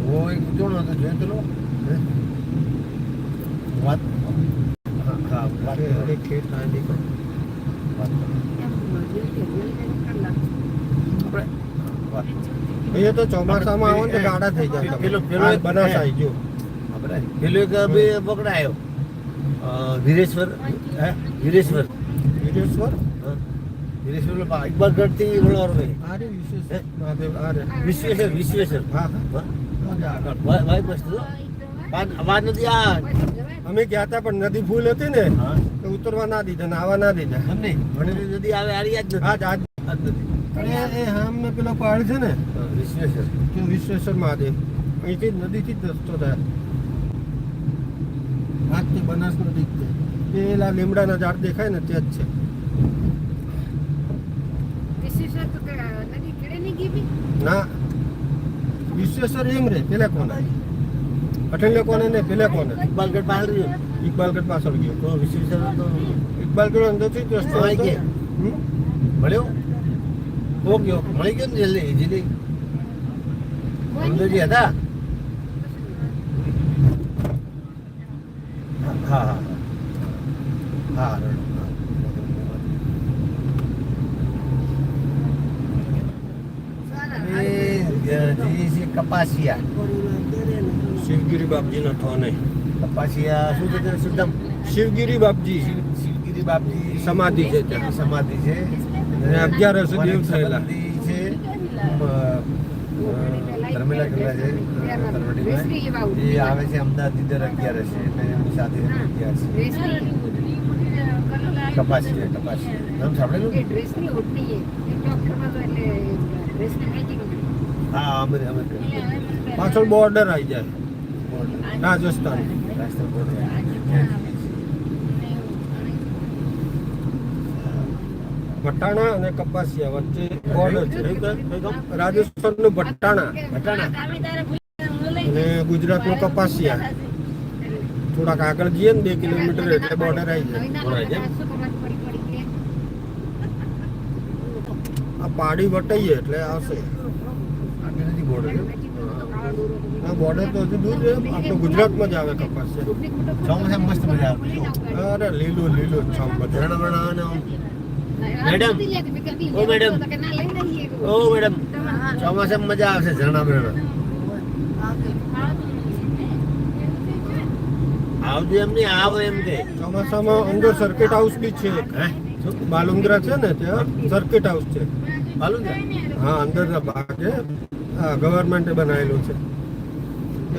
वो एक जो ना तो जो लो વાત હા વાત ઠેઠ ના નીકળો વાત આપણે એ તો ચોમાસામાં આવો ને ગાડા થઈ જાય પેલો બનાસ આવી ગયો આપણે પેલો એક બે પકડાયો વીરેશ્વર વીરેશ્વર વીરેશ્વર વીરેશ્વર ઇકબાલગઢ થી વળવાનું વિશ્વેશ્વર વિશ્વેશ્વર હા ભાઈ બસ વાત નથી આ અમે ગયા હતા પણ નદી ફૂલ હતી ને તો ઉતરવા ના દીધા ને આવવા ના દીધા ભણેલી નદી આવે આરી જ નથી આજ નથી એ હામને પેલો પહાડ છે ને વિશ્વેશ્વર વિશ્વેશ્વર મહાદેવ અહીંથી જ નદીથી જ રસ્તો થાય આજથી બનાસ નદી જ છે પેલા લીમડાના ઝાડ દેખાય ને તે જ છે ના વિશ્વેશ્વર એમ રે પેલા કોને અઠેલે કોને ને પેલે કોને ઇકબાલગઢ પાછળ ગયો ઇકબાલગઢ પાછળ ગયો તો વિશ્વેશ્વર તો ઇકબાલગઢ અંદરથી જ રસ્તો આવી ગયો મળ્યો ઓકે મળી ગયો ને જલ્દી ઇઝીલી અંદરજી હતા હા હા હા કપાસિયા શિવગીરી બાપજીનો થોને કપાસિયા શું છે શુદ્ધમ શિવગીરી બાપજી શિવગીરી બાપજી સમાધિ છે ત્યાં સમાધિ છે અને 1100 દેવ થયેલા છે ધર્મેલા કલા છે એ આવે છે અમદાવાદ દર 11 છે એટલે એમની સાથે 11 છે કપાસિયા કપાસિયા નામ સાંભળેલું હા અમે પાછળ બોર્ડર આવી જાય રાજસ્થાન ભટાણા અને કપાસિયા વચ્ચે બોર્ડર છે રાજસ્થાન નું ભટાણા અને ગુજરાત નું કપાસિયા થોડાક આગળ જઈએ ને 2 કિલોમીટર એટલે બોર્ડર આવી જાય આ પાડી વટાઈએ એટલે આવશે બોર્ડર તો હજુ દૂર છે આપણું ગુજરાતમાં જ આવે કપાસ છે ચોમાસા મસ્ત મજા આવે અરે લીલું લીલું છમ બધા મેડમ ઓ મેડમ ઓ મેડમ ચોમાસામાં મજા આવશે ઝરણા બરણા આવજો એમ નહીં આવો એમ કે ચોમાસામાં અંદર સર્કિટ હાઉસ બી છે બાલુંદ્રા છે ને ત્યાં સર્કિટ હાઉસ છે બાલુંદ્રા હા અંદરના ભાગે હા ગવર્મેન્ટે બનાવેલું છે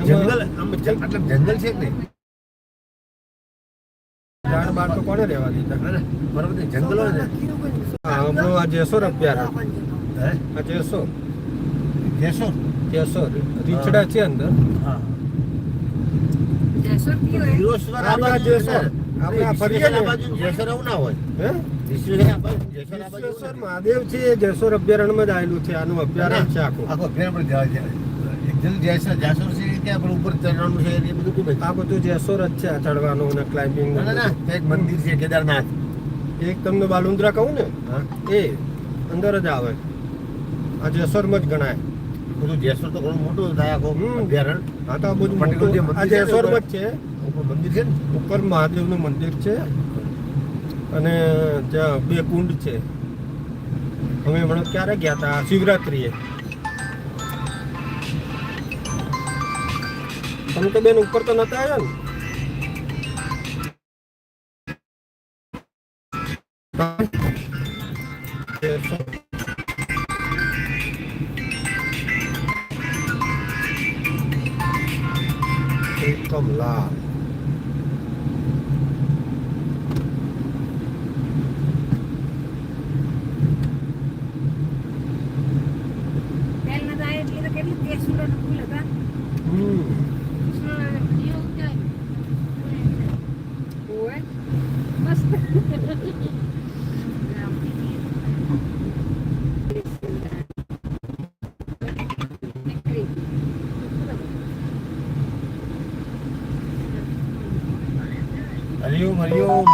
જંગલ મતલબ જંગલ છે કે ઝાડ બાર તો કોને રહેવા દીધા બરાબર જંગલ હોય ને હા હમણાં આ જેસોર અભયારણ્ય આ જેસોર જેસોર જેસોર રીછડા છે અંદર હા જેસોર આપણે ફરીએ ને જેસોર આવું ના હોય હે વિશ્વેશ્વર મહાદેવ છે જેસોર અભયારણ્યમાં જ આવેલું છે આનું અભયારણ્ય છે આખું અભયારણ્ય જવા જેસોર છે ત્યાં પણ ઉપર ચડવાનું છે એ બધું આ બધું જેસોર જ છે ચડવાનું અને ક્લાઇમ્બિંગ એક મંદિર છે કેદારનાથ એક તમને બાલુંદ્રા કહું ને એ અંદર જ આવે આ જેસોરમાં જ ગણાય બધું જેસોર તો ઘણું મોટું થાય આખું અભયારણ્ય હા તો આ બધું મોટું આ જેસોરમાં જ છે ઉપર મંદિર છે ને ઉપર મહાદેવનું મંદિર છે અને ત્યાં 2 કુંડ છે અમે હમણાં ક્યારે ગયા હતા શિવરાત્રીએ તમે તો બેન ઉપર તો નતા આવ્યા ને કમલા હરિઓમ હરિઓમ